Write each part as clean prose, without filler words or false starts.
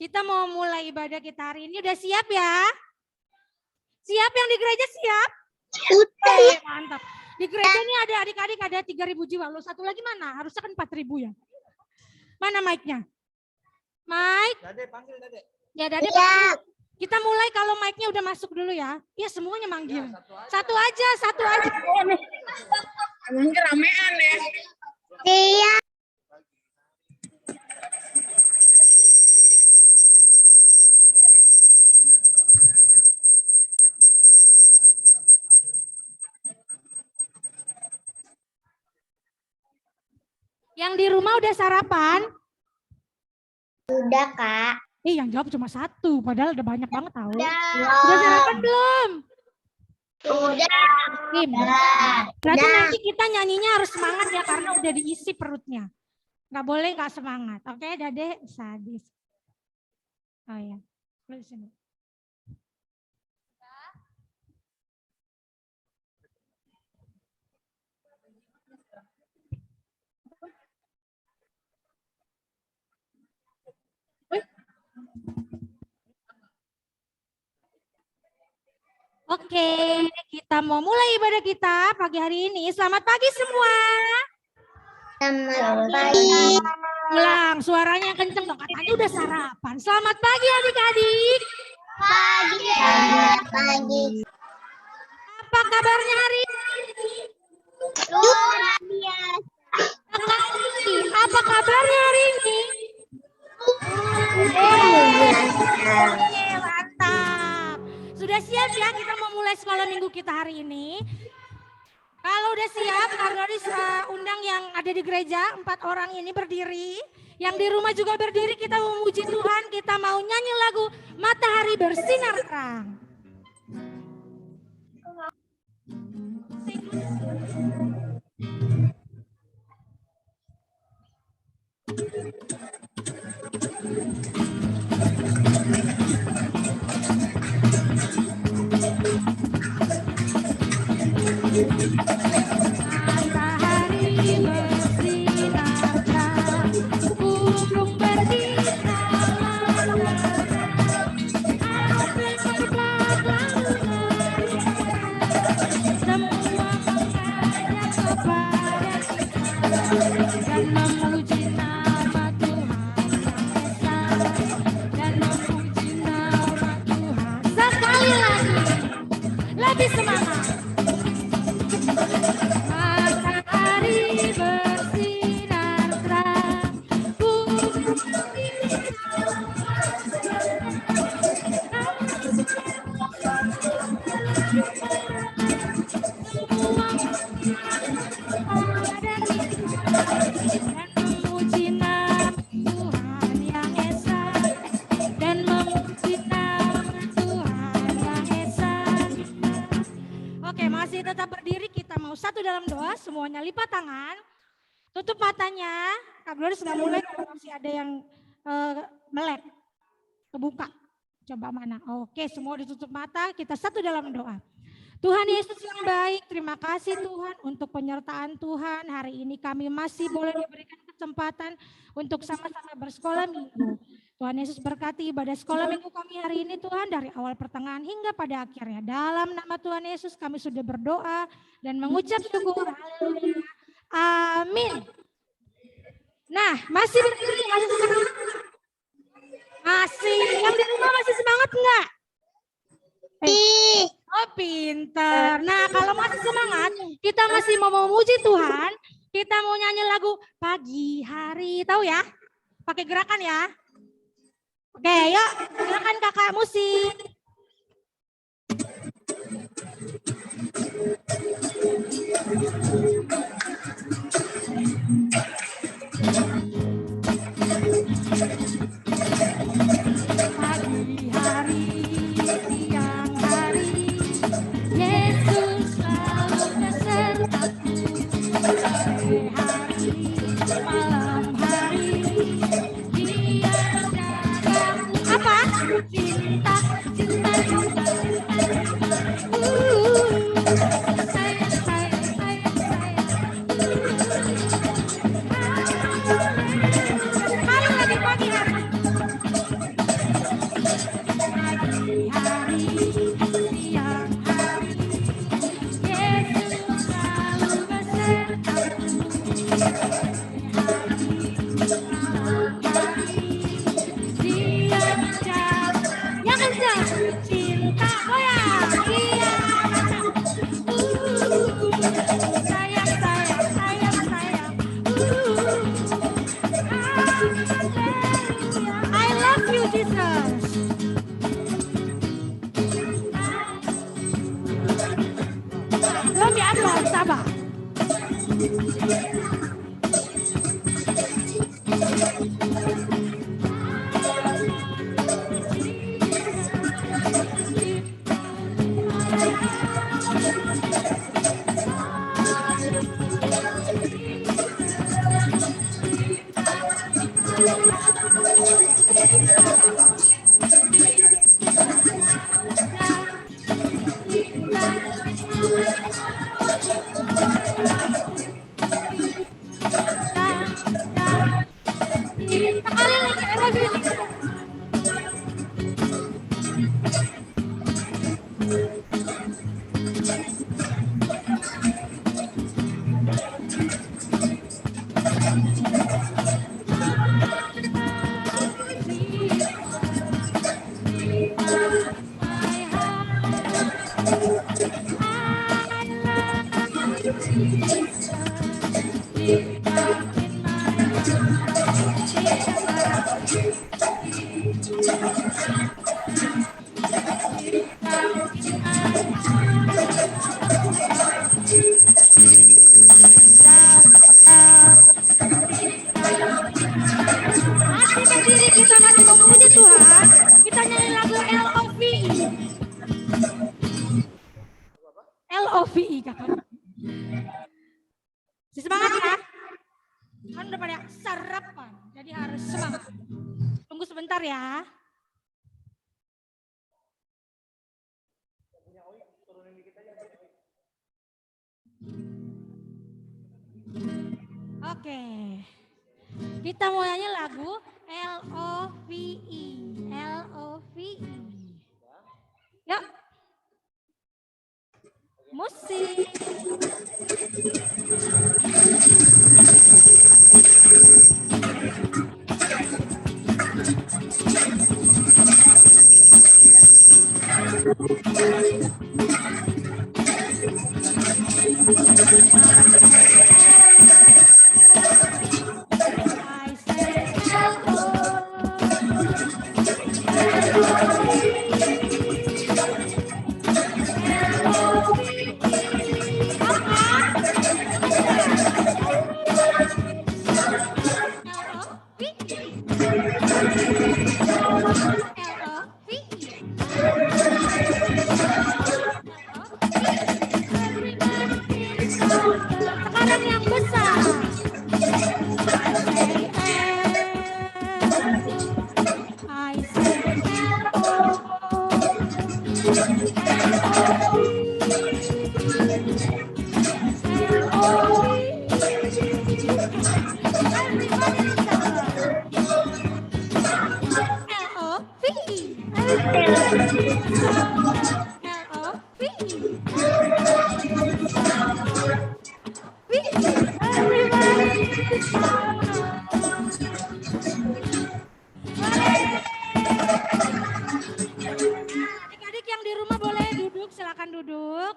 Kita mau mulai ibadah kita hari ini. Udah siap ya? Siap yang di gereja siap? Oke, mantap. Di gereja ini ada adik-adik ada 3.000 jiwa. Lo satu lagi mana? Harusnya kan 4.000 ya. Mana mic-nya? Mic. Dade panggil Dade. Ya Dade panggil. Kita mulai kalau mic-nya udah masuk dulu ya. Ya semuanya manggil. Ya, satu aja. Emang keramaian ya. Iya. Yang di rumah udah sarapan? Udah, Kak. Yang jawab cuma satu, padahal udah banyak banget tahu. Udah sarapan belum? Udah. Berarti nanti kita nyanyinya harus semangat ya karena udah diisi perutnya. Nggak boleh nggak semangat. Oke, Dade, sadis. Oh ya, lu di sini. Oke, kita mau mulai ibadah kita pagi hari ini. Selamat pagi semua. Selamat pagi. Ulang, suaranya kenceng dong. Katanya udah sarapan. Selamat pagi adik-adik. Selamat pagi. Apa kabarnya hari ini? Luar biasa. Apa kabarnya hari ini? Mantap. Sudah siap ya kita mau mulai sekolah minggu kita hari ini? Kalau udah siap, harus undang yang ada di gereja, 4 orang ini berdiri. Yang di rumah juga berdiri, kita memuji Tuhan, kita mau nyanyi lagu Matahari Bersinar Terang. Matahari bersinar terang, burung berbicara, api terbakar semua mengajak kepada kita dan memuji nama Tuhan Yang Esa dan memuji nama Tuhan. Sekali lagi, lebih semangat. Matahari bersinar terang, burung dan memuji nama Tuhan Yang Esa dan memuji nama Tuhan Yang Esa. Oke, masih tetap berdiri, kita mau satu dalam doa, semuanya lipat tangan, tutup matanya. Kak Glory sudah mulai, masih ada yang melek, kebuka. Coba mana? Oke, semua ditutup mata, kita satu dalam doa. Tuhan Yesus yang baik, terima kasih Tuhan untuk penyertaan Tuhan. Hari ini kami masih boleh diberikan kesempatan untuk sama-sama bersekolah minggu. Tuhan Yesus berkati ibadah sekolah minggu kami hari ini Tuhan, dari awal pertengahan hingga pada akhirnya. Dalam nama Tuhan Yesus kami sudah berdoa dan mengucap syukur. Haleluya. Amin. Nah, masih berdiri, masih semangat? Masih. Yang di rumah masih semangat enggak? Oh, pinter. Nah, kalau masih semangat, kita masih mau memuji Tuhan, kita mau nyanyi lagu Pagi Hari. Tahu ya? Pakai gerakan ya. Oke, yuk. Silakan kakak musik. Pagi hari, siang hari, Yesus selalu besertaku. Sore hari, malam hari, Dia menjagaku. Apa? Cinta, cinta, cinta, cinta. Sayang, sayang, sayang, sayang. Masih berdiri kita masih memuji Tuhan. Kita nyanyi lagu LOVE. LOVE kakak. Semangat ya. Kan udah pada sarapan, jadi harus semangat. Tunggu sebentar ya. Oke. Kita mau nyanyi lagu LOVE. LOVE. Yuk. Musik. I say sekarang yang besar. I say Adik-adik yang di rumah boleh duduk, silakan duduk.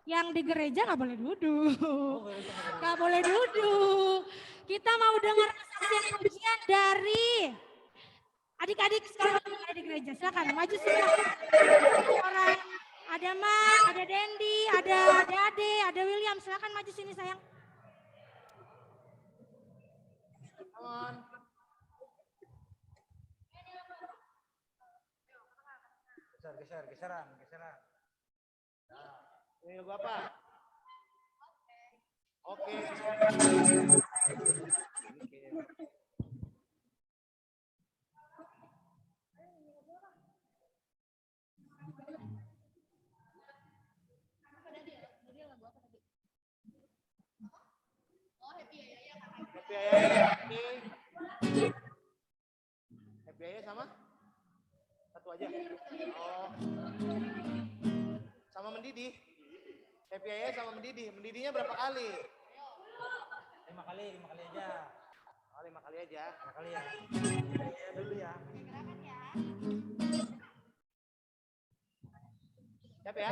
Yang di gereja nggak boleh duduk, nggak boleh duduk. Kita mau dengar kesaksian pujian dari adik-adik sekolah di gereja. Silakan maju semua. Orang ada Mak, ada Dendi, ada Ade, ada William. Silakan maju sini sayang. Geseran. Nah, ini lagu apa? Oke. Happy Ayah sama? Satu aja. Oh. Sama mendidih. Happy Ayah sama mendidih. Mendidihnya berapa kali? 5 kali aja. Oh, 5 kali aja. 5 kali ya. Ya dulu ya. Siap ya?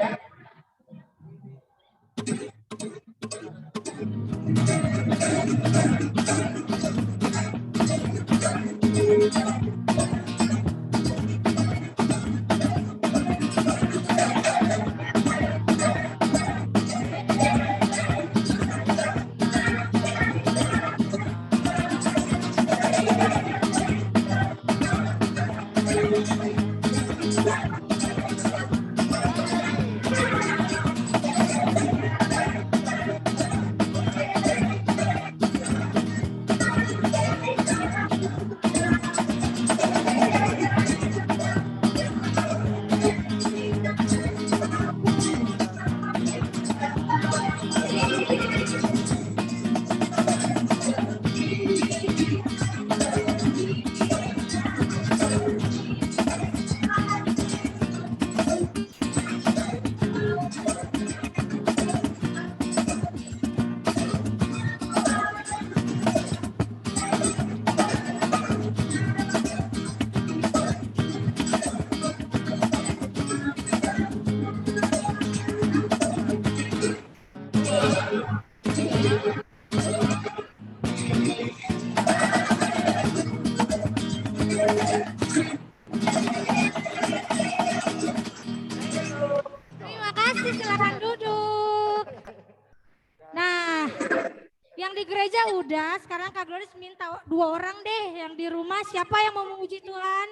sekarang Kak Gloris minta 2 orang deh yang di rumah. Siapa yang mau memuji Tuhan?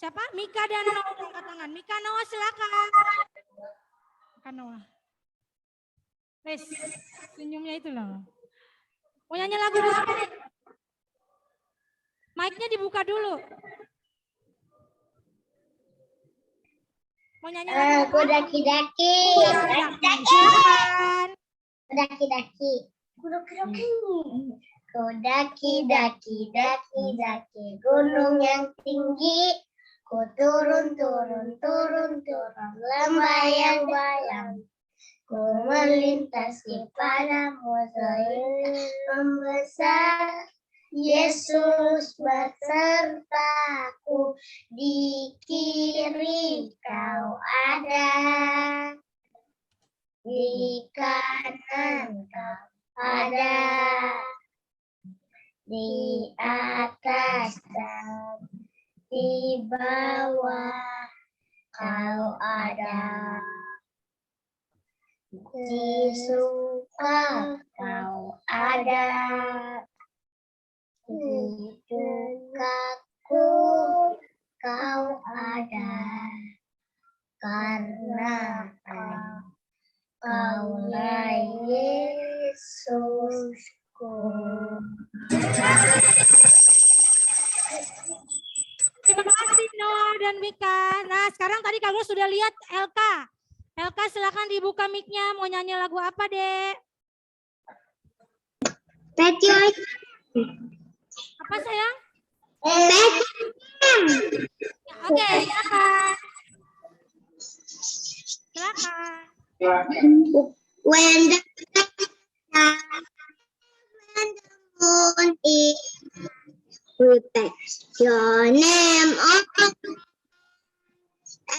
Siapa? Mika dan Noah angkat tangan. Mika, Noah silakan. Mika, Noah. Wes, senyumnya itu loh. Mau nyanyi lagu apa nih? Mic-nya dibuka dulu. Mau nyanyi lagu apa? Daki-daki. Silakan. Daki-daki. Ku daki-daki, daki-daki gunung yang tinggi. Ku turun, lembayang-bayang. Ku melintasi padamu sehingga membesar. Yesus besertaku, di kiri kau ada, di kanan kau ada, di atas dan di bawah kau ada, di suka kau ada, di dukaku kau ada, karena kaulah Yesusku. Terima kasih Noah dan Mika. Nah sekarang tadi kamu sudah lihat Elka. Elka silakan dibuka mic-nya. Mau nyanyi lagu apa dek? Apa sayang? Oke, silakan. Silakan. When the moon is protect your name on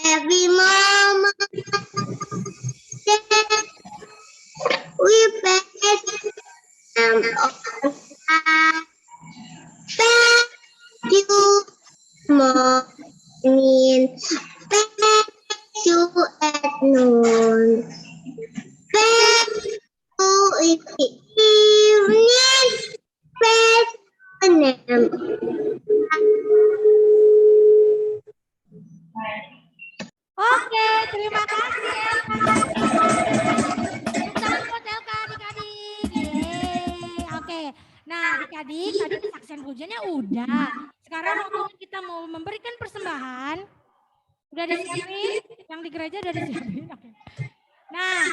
every moment. We pay them all. Thank you, morning. Thank you at noon. Thank you in the evening. Praise the name. Oke, terima kasih Elka. Tangan buat Elka, adik-adik. Yeay. Oke, nah adik-adik tadi kesaksian pujiannya udah. Sekarang waktunya kita mau memberikan persembahan. Udah disiapin? Yang di gereja udah disiapin? Oke. Nah,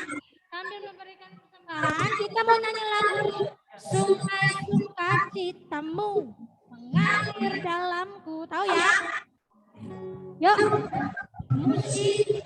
sambil memberikan persembahan, kita mau nyanyi lagu Sungai Sukacitamu mengalir dalamku. Tahu ya? Yuk, musik.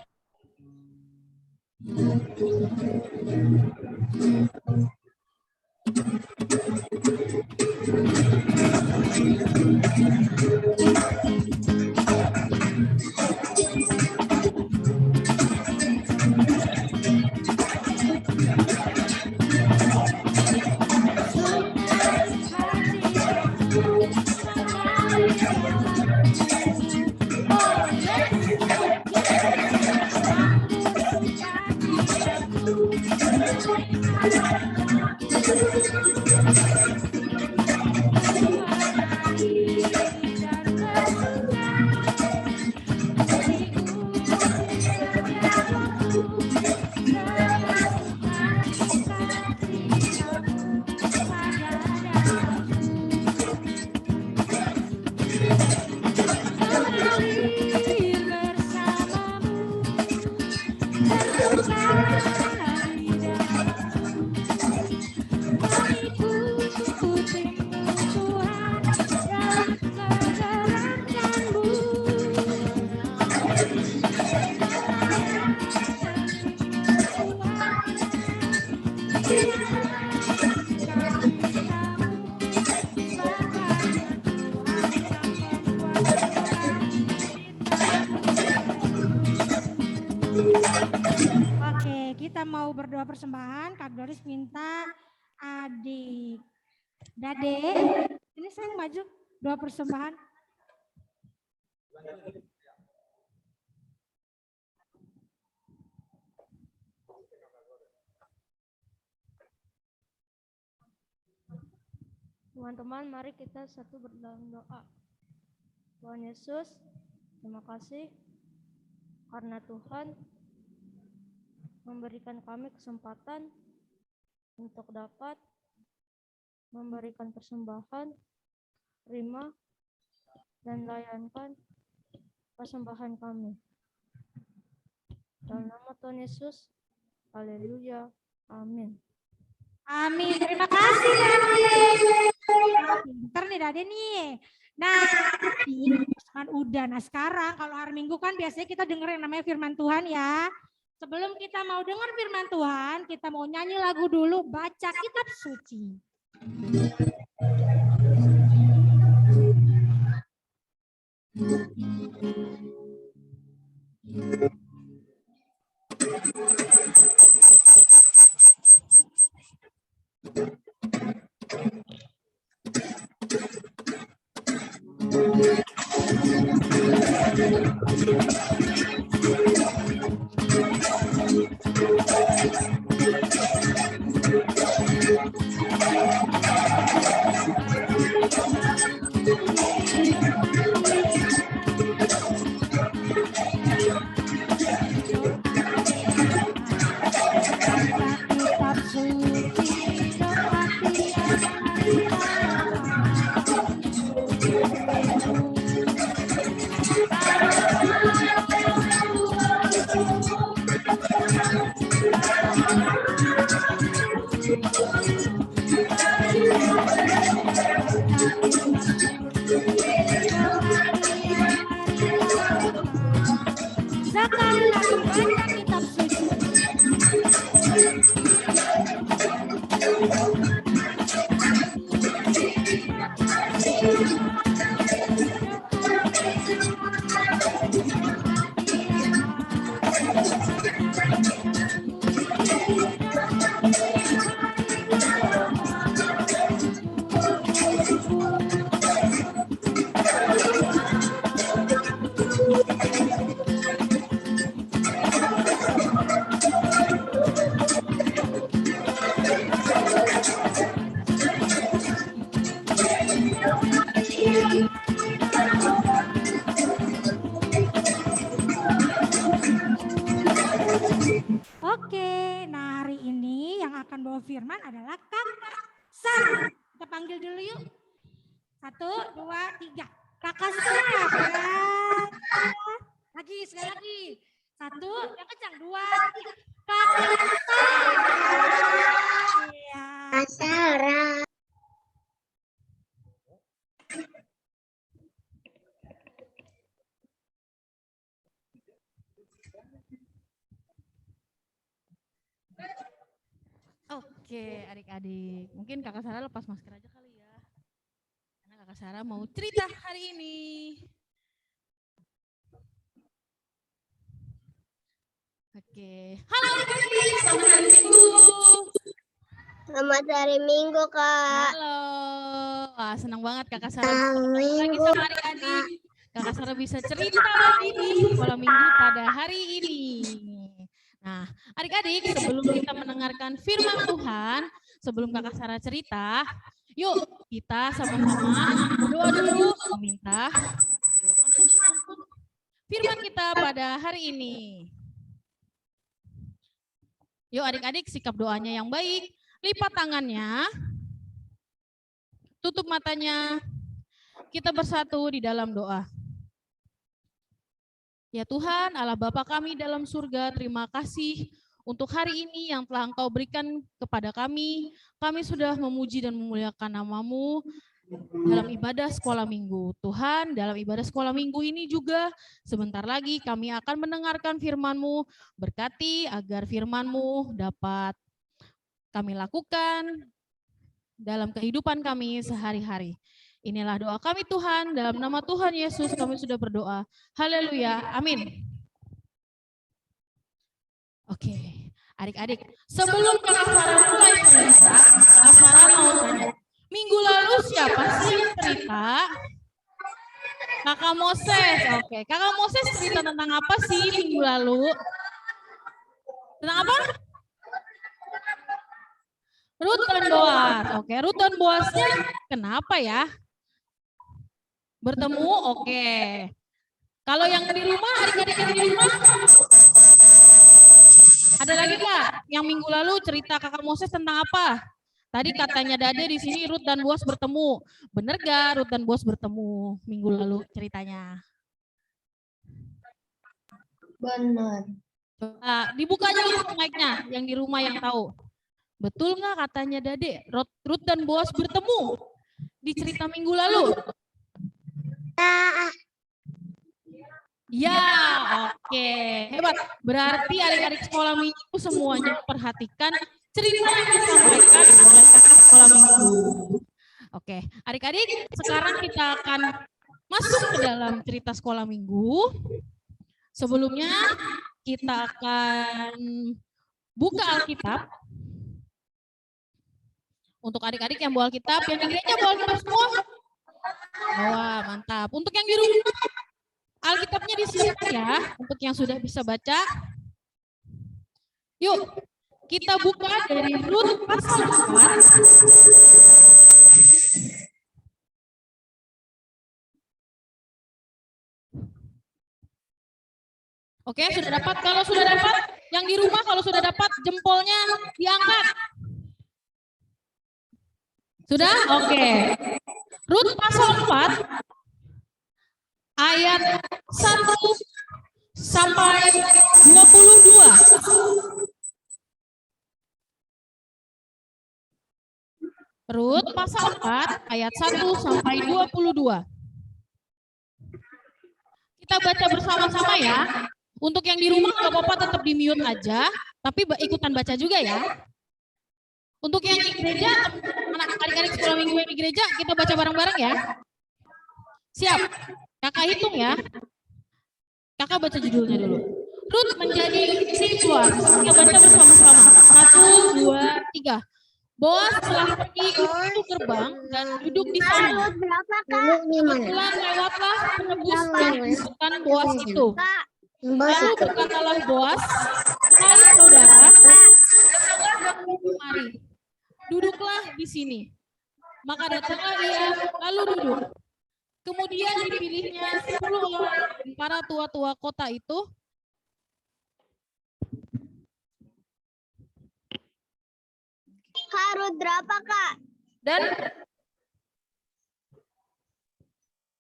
Oke, kita mau berdoa persembahan. Kak Doris minta adik Dade, ini saya maju doa persembahan. Teman-teman, mari kita satu berdalam doa. Tuhan Yesus, terima kasih karena Tuhan memberikan kami kesempatan untuk dapat memberikan persembahan, terima, dan layankan persembahan kami. Dalam nama Tuhan Yesus, haleluya, amin. Amin. Terima kasih, Dade. Pinter nih, Dade nih. Nah, ini kan udah. Nah, sekarang kalau hari Minggu kan biasanya kita denger yang namanya firman Tuhan ya. Sebelum kita mau dengar firman Tuhan, kita mau nyanyi lagu dulu, baca kitab suci. Kitab suci, sekali lagi baca kitab suci. Oke, nah hari ini yang akan bawa firman adalah Kakak Sarah. Kita panggil dulu yuk. 1, 2, 3. Kakak Sarah. Lagi, sekali lagi. 1, yang kencang. 2, 3. Kakak Sarah. Iya. Sarah. Oke, adik-adik. Mungkin Kakak Sarah lepas masker aja kali ya. Karena Kakak Sarah mau cerita hari ini. Oke. Halo adik-adik, selamat hari Minggu. Selamat hari Minggu, Kak. Halo. Wah, senang banget Kakak Sarah ketemu lagi sama adik-adik. Kakak Sarah bisa cerita lagi di sekolah minggu pada hari ini. Nah, adik-adik, sebelum kita mendengarkan firman Tuhan, sebelum Kakak Sarah cerita, yuk kita sama-sama berdoa dulu meminta untuk firman kita pada hari ini. Yuk adik-adik, sikap doanya yang baik, lipat tangannya, tutup matanya, kita bersatu di dalam doa. Ya Tuhan, Allah Bapa kami dalam surga, terima kasih untuk hari ini yang telah Engkau berikan kepada kami. Kami sudah memuji dan memuliakan nama-Mu dalam ibadah sekolah minggu. Tuhan, dalam ibadah sekolah minggu ini juga sebentar lagi kami akan mendengarkan firman-Mu. Berkati agar firman-Mu dapat kami lakukan dalam kehidupan kami sehari-hari. Inilah doa kami Tuhan, dalam nama Tuhan Yesus kami sudah berdoa. Haleluya, amin. Oke, adik-adik, sebelum Kakak Sarah mulai cerita, Kakak Sarah mau tanya, minggu lalu siapa sih yang cerita? Kakak Moses, oke. Kakak Moses cerita tentang apa sih minggu lalu? Tentang apa? Rut dan Boas. Oke, Rut dan Boasnya kenapa ya? Bertemu, oke. Kalau yang di rumah, adik-adik yang di rumah, ada lagi nggak? Yang minggu lalu cerita kakak Moses tentang apa? Tadi katanya Dade di sini Rut dan Boas bertemu. Bener gak Rut dan Boas bertemu minggu lalu ceritanya? Benar. Coba dibuka aja mic-nya yang di rumah yang tahu. Betul nggak katanya Dade? Rut dan Boas bertemu di cerita minggu lalu? Ya, oke. Hebat. Berarti adik-adik sekolah minggu semuanya perhatikan cerita yang disampaikan oleh kakak sekolah minggu. Oke, adik-adik, sekarang kita akan masuk ke dalam cerita sekolah minggu. Sebelumnya kita akan buka Alkitab. Untuk adik-adik yang bawa Alkitab, yang di gereja bawa Alkitab semua? Wah, mantap. Untuk yang di rumah, Alkitabnya disiapkan ya, untuk yang sudah bisa baca. Yuk, kita buka dari Rut pasal 4. Oke, sudah dapat? Kalau sudah dapat, yang di rumah kalau sudah dapat jempolnya diangkat. Sudah? Oke. Rut pasal 4 ayat 1 sampai 22. Rut pasal 4 ayat 1 sampai 22. Kita baca bersama-sama ya. Untuk yang di rumah nggak apa-apa, tetap di mute aja, tapi ikutan baca juga ya. Untuk yang di gereja, adik-adik sekolah minggu yang di gereja, kita baca bareng-bareng ya. Siap? Kakak hitung ya. Kakak baca judulnya dulu. Rut menjadi istri Boas. Kita baca bersama-sama. 1, 2, 3. Boas telah pergi ke pintu gerbang dan duduk di sana. Kebetulan lewatlah penebus yang disebutkan Boas itu. Lalu berkatalah Boas, "Hai saudara, mari, duduklah di sini." Maka datanglah ia, lalu duduk. Kemudian dipilihnya 10 orang para tua-tua kota itu. Rut berapa, Kak? Dan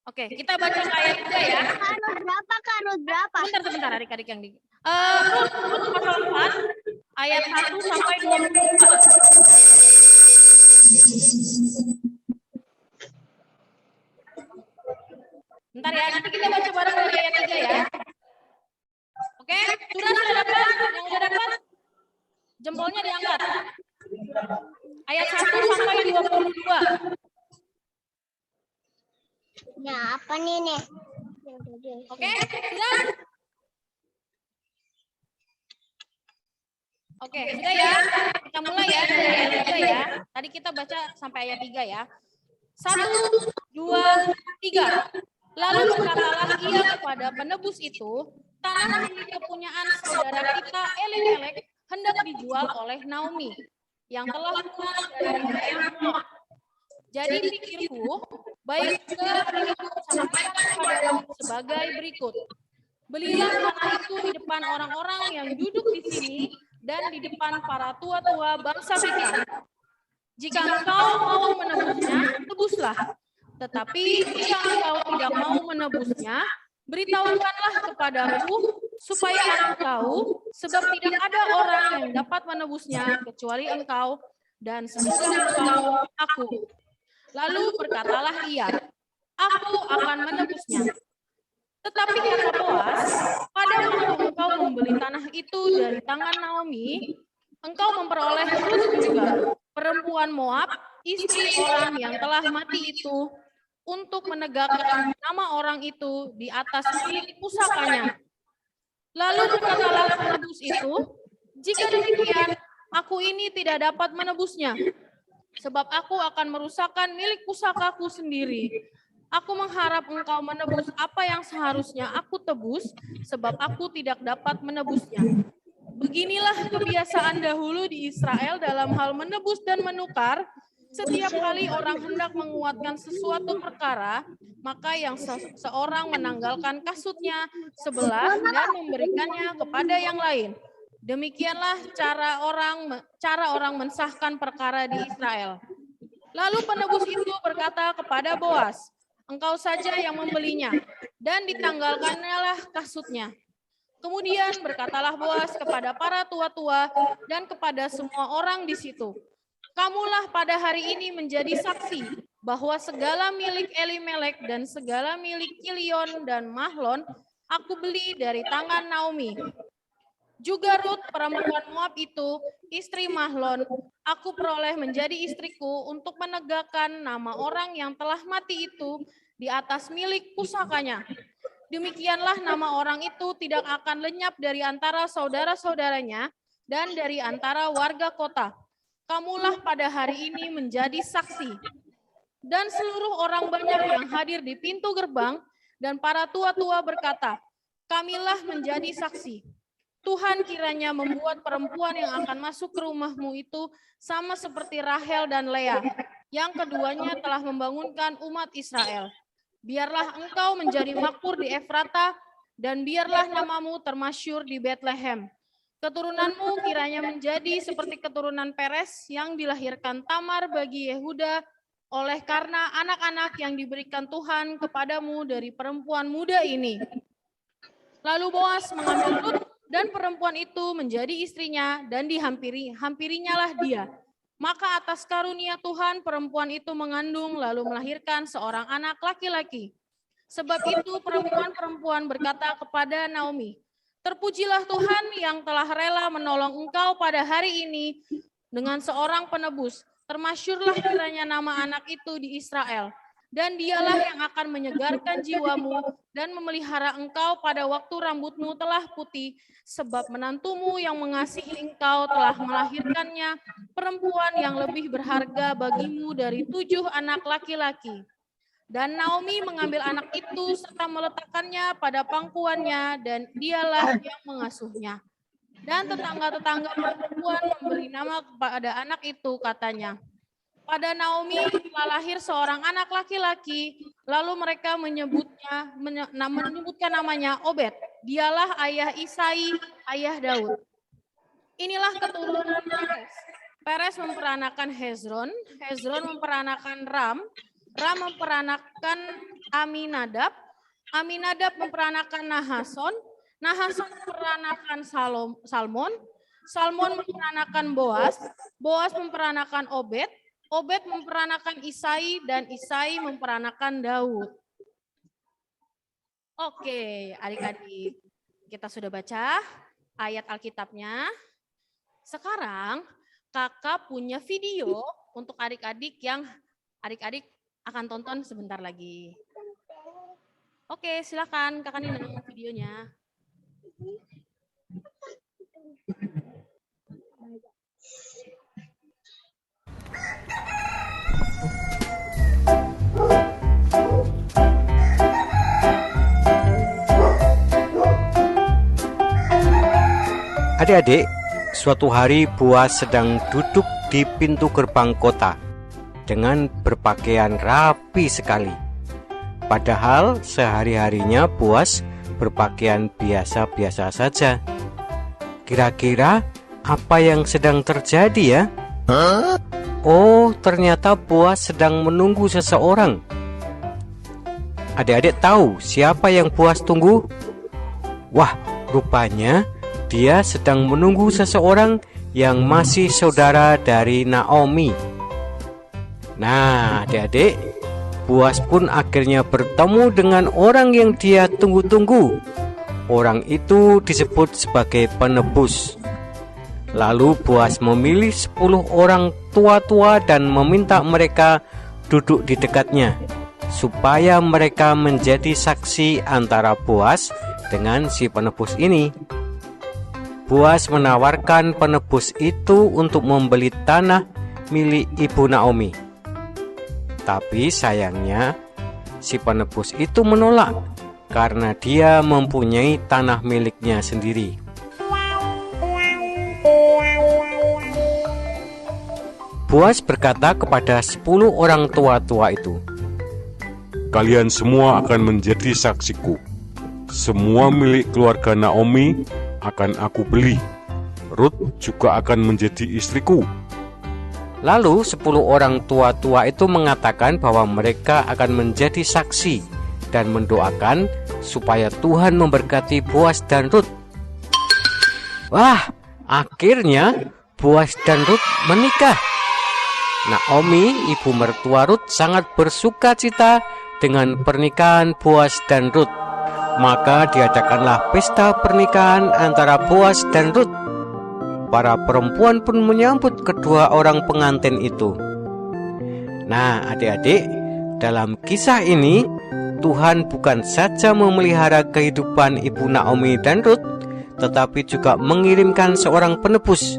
oke, kita baca ayat 3 ya. Rut berapa, Kak? Rut berapa? Sebentar adik-adik yang di Rut pasal 4 ayat 1 sampai 24. Bentar ya, nanti kita baca bareng dari ayat 3 ya. Oke, sudah dapat? Yang sudah dapat? Jempolnya diangkat. Ayat 1 sampai 22. Ya, apa nih? Oke, sudah? Oke, sudah ya. Kita mulai ya dari ayat 3 ya. Tadi kita baca sampai ayat 3 ya. 1, 2, 3. Lalu berkatalah ia kepada penebus itu, tanah milik kepunyaan saudara kita Elimelek hendak dijual oleh Naomi, yang telah pulang dari daerah Moab. Jadi pikirku, baik juga aku sampaikan kepadamu sebagai berikut. Belilah tanah itu di depan orang-orang yang duduk di sini dan di depan para tua-tua bangsa kita. Jika engkau mau menebusnya, tebuslah. Tetapi jika engkau tidak mau menebusnya, beritahukanlah kepadaku supaya aku tahu, sebab tidak ada orang yang dapat menebusnya kecuali engkau dan sesudah engkau aku. Lalu berkatalah ia, aku akan menebusnya. Tetapi kata Boas, pada waktu engkau membeli tanah itu dari tangan Naomi, engkau memperoleh Rut juga, perempuan Moab, istri orang yang telah mati itu, untuk menegakkan nama orang itu di atas milik pusakanya. Lalu berkatalah penebus itu, jika demikian, aku ini tidak dapat menebusnya, sebab aku akan merusakkan milik pusakaku sendiri. Aku mengharap engkau menebus apa yang seharusnya aku tebus, sebab aku tidak dapat menebusnya. Beginilah kebiasaan dahulu di Israel dalam hal menebus dan menukar. Setiap kali orang hendak menguatkan sesuatu perkara, maka yang seorang menanggalkan kasutnya sebelah dan memberikannya kepada yang lain. Demikianlah cara orang mensahkan perkara di Israel. Lalu penebus itu berkata kepada Boas, "Engkau saja yang membelinya," dan ditanggalkannya lah kasutnya. Kemudian berkatalah Boas kepada para tua-tua dan kepada semua orang di situ, "Kamulah pada hari ini menjadi saksi bahwa segala milik Elimelek dan segala milik Kilion dan Mahlon aku beli dari tangan Naomi. Juga Rut perempuan Moab itu, istri Mahlon, aku peroleh menjadi istriku untuk menegakkan nama orang yang telah mati itu di atas milik pusakanya. Demikianlah nama orang itu tidak akan lenyap dari antara saudara-saudaranya dan dari antara warga kota. Kamulah pada hari ini menjadi saksi." Dan seluruh orang banyak yang hadir di pintu gerbang dan para tua-tua berkata, "Kamilah menjadi saksi. Tuhan kiranya membuat perempuan yang akan masuk ke rumahmu itu sama seperti Rahel dan Lea, yang keduanya telah membangunkan umat Israel. Biarlah engkau menjadi makmur di Efrata, dan biarlah namamu termasyhur di Betlehem. Keturunanmu kiranya menjadi seperti keturunan Peres yang dilahirkan Tamar bagi Yehuda, oleh karena anak-anak yang diberikan Tuhan kepadamu dari perempuan muda ini." Lalu Boas mengambil Rut dan perempuan itu menjadi istrinya dan hampirinya lah dia. Maka atas karunia Tuhan perempuan itu mengandung lalu melahirkan seorang anak laki-laki. Sebab itu perempuan-perempuan berkata kepada Naomi, "Terpujilah Tuhan yang telah rela menolong engkau pada hari ini dengan seorang penebus. Termasyhurlah kiranya nama anak itu di Israel. Dan dialah yang akan menyegarkan jiwamu dan memelihara engkau pada waktu rambutmu telah putih, sebab menantumu yang mengasihi engkau telah melahirkannya perempuan yang lebih berharga bagimu dari 7 anak laki-laki." Dan Naomi mengambil anak itu serta meletakkannya pada pangkuannya, dan dialah yang mengasuhnya. Dan tetangga-tetangga perempuan memberi nama kepada anak itu, katanya, "Pada Naomi telah lahir seorang anak laki-laki," lalu mereka menyebutkan namanya Obed. Dialah ayah Isai, ayah Daud. Inilah keturunan Peres. Peres memperanakan Hezron, Hezron memperanakan Ram, Ram memperanakan Aminadab, Aminadab memperanakan Nahason, Nahason memperanakan Salmon, Salmon memperanakan Boas, Boas memperanakan Obed, Obed memperanakan Isai, dan Isai memperanakan Daud. Oke, adik-adik, kita sudah baca ayat Alkitabnya. Sekarang kakak punya video untuk adik-adik yang adik-adik akan tonton sebentar lagi. Oke, silakan kakak Nina videonya. Adik-adik, suatu hari Boas sedang duduk di pintu gerbang kota dengan berpakaian rapi sekali. Padahal sehari-harinya Boas berpakaian biasa-biasa saja. Kira-kira apa yang sedang terjadi ya? Oh, ternyata Boas sedang menunggu seseorang. Adik-adik tahu siapa yang Boas tunggu? Wah, rupanya dia sedang menunggu seseorang yang masih saudara dari Naomi. Nah, adik-adik, Boas pun akhirnya bertemu dengan orang yang dia tunggu-tunggu. Orang itu disebut sebagai penebus. Lalu Boas memilih 10 orang tua-tua dan meminta mereka duduk di dekatnya, supaya mereka menjadi saksi antara Boas dengan si penebus ini. Boas menawarkan penebus itu untuk membeli tanah milik ibu Naomi. Tapi sayangnya si penebus itu menolak karena dia mempunyai tanah miliknya sendiri. Boas berkata kepada 10 orang tua-tua itu, Kalian semua akan menjadi saksiku. Semua milik keluarga Naomi akan aku beli. Ruth juga akan menjadi istriku. Lalu 10 orang tua-tua itu mengatakan bahwa mereka akan menjadi saksi dan mendoakan supaya Tuhan memberkati Boas dan Ruth. Wah, akhirnya Boas dan Ruth menikah. Naomi, ibu mertua Ruth, sangat bersuka cita dengan pernikahan Boas dan Ruth. Maka diadakanlah pesta pernikahan antara Boas dan Ruth. Para perempuan pun menyambut kedua orang pengantin itu. Nah, adik-adik, dalam kisah ini Tuhan bukan saja memelihara kehidupan ibu Naomi dan Ruth, tetapi juga mengirimkan seorang penebus,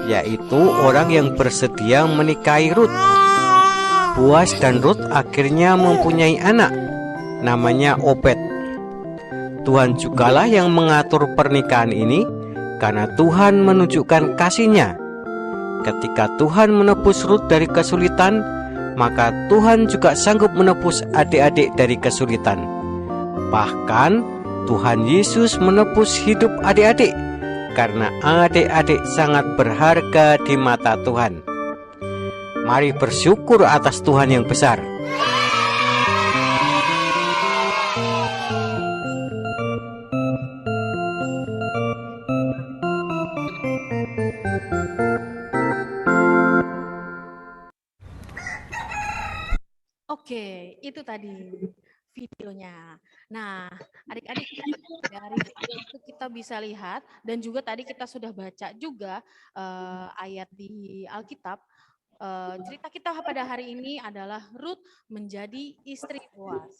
yaitu orang yang bersedia menikahi Ruth. Boas dan Ruth akhirnya mempunyai anak, namanya Obed. Tuhan jugalah yang mengatur pernikahan ini, karena Tuhan menunjukkan kasih-Nya. Ketika Tuhan menebus Ruth dari kesulitan, maka Tuhan juga sanggup menebus adik-adik dari kesulitan. Bahkan Tuhan Yesus menebus hidup adik-adik, karena adik-adik sangat berharga di mata Tuhan. Mari bersyukur atas Tuhan yang besar. Oke, itu tadi videonya. Nah, adik-adik, dari video itu kita bisa lihat, dan juga tadi kita sudah baca juga ayat di Alkitab. Cerita kita pada hari ini adalah Ruth menjadi istri Boas.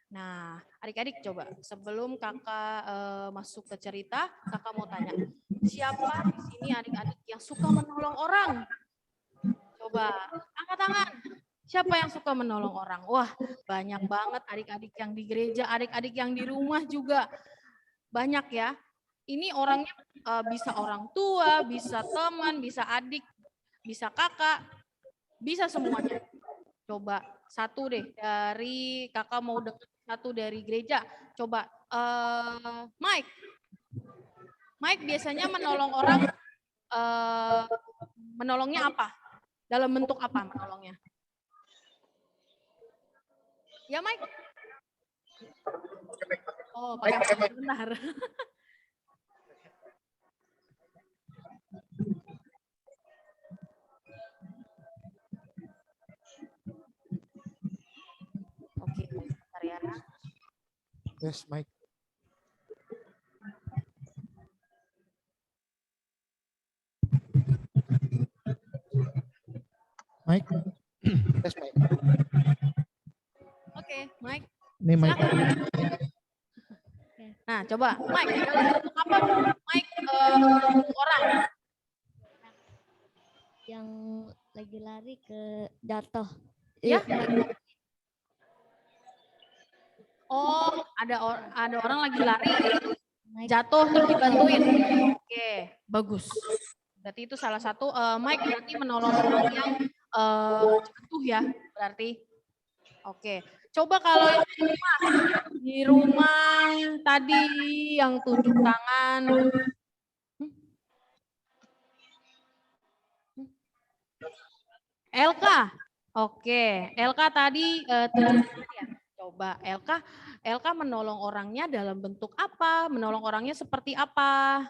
Nah, adik-adik coba sebelum kakak masuk ke cerita, kakak mau tanya, siapa di sini adik-adik yang suka menolong orang? Coba angkat tangan. Siapa yang suka menolong orang? Wah, banyak banget adik-adik yang di gereja, adik-adik yang di rumah juga. Banyak ya. Ini orangnya bisa orang tua, bisa teman, bisa adik, bisa kakak, bisa semuanya. Coba satu deh dari kakak mau dengar satu dari gereja. Coba Mike. Mike biasanya menolong orang, menolongnya apa? Dalam bentuk apa menolongnya? Ya, Mike? Oh, pakai mic, benar. Oke, bentar ya. Yes, Mike. Mike. Yes, Mike. Oke, Mike. Ini Mike. Nah, coba Mike, apa Mike orang? Yang lagi lari ke jatuh. Ya? Oh, ada orang lagi lari, jatuh terus dibantuin. Oke, bagus. Berarti itu salah satu Mike berarti menolong orang yang jatuh ya, berarti. Oke. Coba kalau di rumah tadi yang tunjuk tangan. Elka. Oke, Elka tadi tunjuk tangan ya. Coba Elka menolong orangnya dalam bentuk apa? Menolong orangnya seperti apa?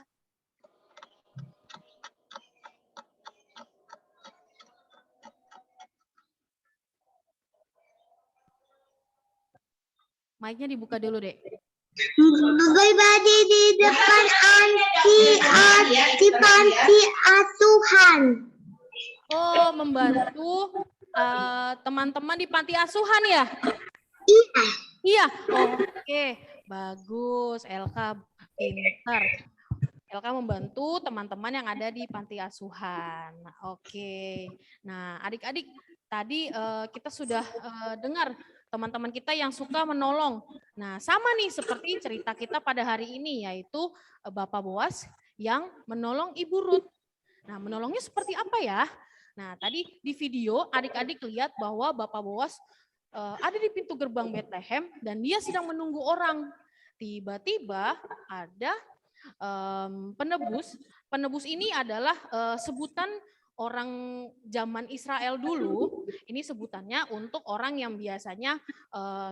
Mic-nya dibuka dulu, Dek. Berbagi di depan di panti asuhan. Oh, membantu teman-teman di panti asuhan ya? Iya. Iya. Oke, bagus. Elka pintar. Elka membantu teman-teman yang ada di panti asuhan. Oke. Nah, adik-adik, tadi kita sudah dengar teman-teman kita yang suka menolong. Nah, sama nih seperti cerita kita pada hari ini, yaitu Bapak Boas yang menolong Ibu Ruth. Nah, menolongnya seperti apa ya? Nah, tadi di video adik-adik lihat bahwa Bapak Boas ada di pintu gerbang Bethlehem dan dia sedang menunggu orang. Tiba-tiba ada penebus. Penebus ini adalah sebutan orang zaman Israel dulu. Ini sebutannya untuk orang yang biasanya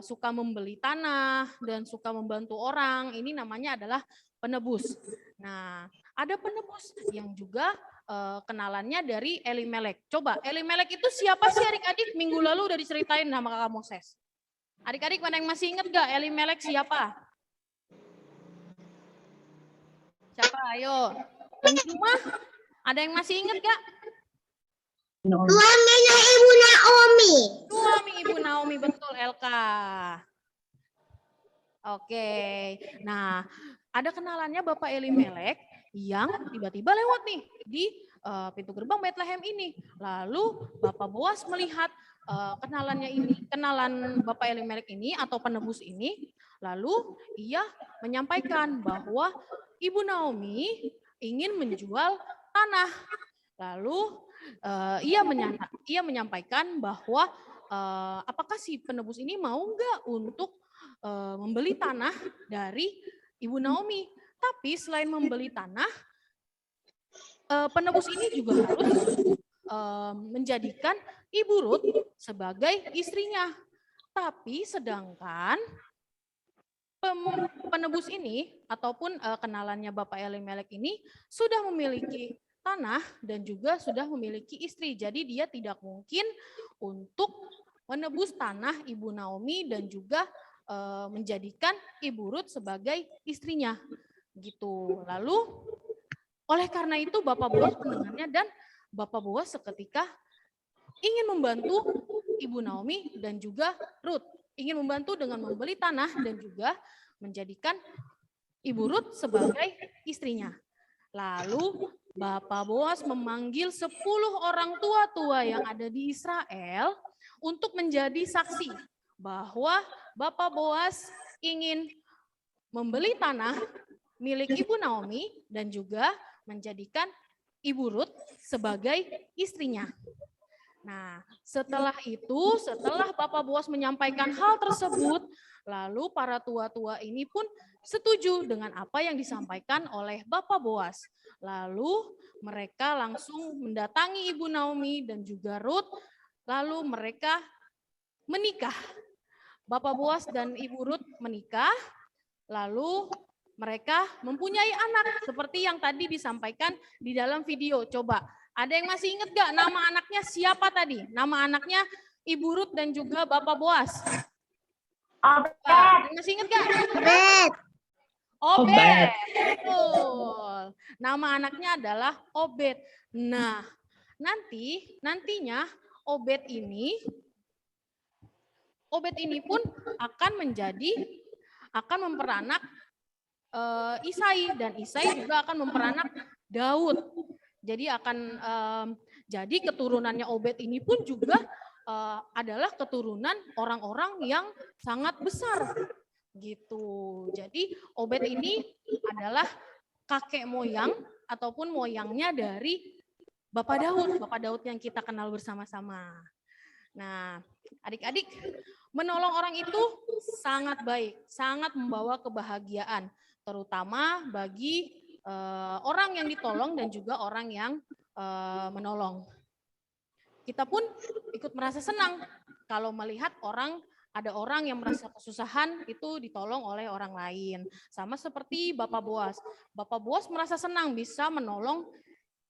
suka membeli tanah dan suka membantu orang. Ini namanya adalah penebus. Nah, ada penebus yang juga kenalannya dari Elimelek. Coba, Elimelek itu siapa sih adik-adik? Minggu lalu udah diceritain sama Kakak Moses. Adik-adik mana yang masih ingat gak Elimelek siapa? Siapa? Ayo. Yang di rumah, ada yang masih ingat gak? Suaminya Ibu Naomi. Suami Ibu Naomi, betul Elka. Oke, nah ada kenalannya Bapak Elimelek yang tiba-tiba lewat nih di pintu gerbang Bethlehem ini. Lalu Bapak Boas melihat kenalan Bapak Elimelek ini atau penebus ini. Lalu ia menyampaikan bahwa Ibu Naomi ingin menjual tanah. Lalu ia menyampaikan bahwa apakah si penebus ini mau nggak untuk membeli tanah dari Ibu Naomi. Tapi selain membeli tanah, penebus ini juga harus menjadikan Ibu Ruth sebagai istrinya. Tapi sedangkan penebus ini ataupun kenalannya Bapak Elimelek ini sudah memiliki tanah dan juga sudah memiliki istri. Jadi dia tidak mungkin untuk menebus tanah Ibu Naomi dan juga menjadikan Ibu Ruth sebagai istrinya. Gitu. Lalu oleh karena itu Bapak Boas mendengarnya dan Bapak Boas seketika ingin membantu Ibu Naomi dan juga Ruth. Ingin membantu dengan membeli tanah dan juga menjadikan Ibu Ruth sebagai istrinya. Lalu Bapak Boas memanggil 10 orang tua-tua yang ada di Israel untuk menjadi saksi bahwa Bapak Boas ingin membeli tanah milik Ibu Naomi dan juga menjadikan Ibu Ruth sebagai istrinya. Nah, setelah itu, setelah Bapak Boas menyampaikan hal tersebut, lalu para tua-tua ini pun setuju dengan apa yang disampaikan oleh Bapak Boas. Lalu mereka langsung mendatangi Ibu Naomi dan juga Ruth, lalu mereka menikah. Bapak Boas dan Ibu Ruth menikah, lalu mereka mempunyai anak seperti yang tadi disampaikan di dalam video. Coba, ada yang masih ingat gak nama anaknya siapa tadi? Nama anaknya Ibu Ruth dan juga Bapak Boas. Obed. Masih ingat gak? Obed. Obed. Betul. Nama anaknya adalah Obed. Nah, nantinya Obed ini pun akan memperanak Isai dan Isai juga akan memperanak Daud. Jadi jadi keturunannya Obed ini pun juga adalah keturunan orang-orang yang sangat besar gitu. Jadi Obed ini adalah kakek moyang ataupun moyangnya dari Bapak Daud yang kita kenal bersama-sama. Nah, adik-adik, menolong orang itu sangat baik, sangat membawa kebahagiaan, terutama bagi orang yang ditolong dan juga orang yang menolong. Kita pun ikut merasa senang kalau melihat ada orang yang merasa kesusahan itu ditolong oleh orang lain. Sama seperti Bapak Boas. Bapak Boas merasa senang bisa menolong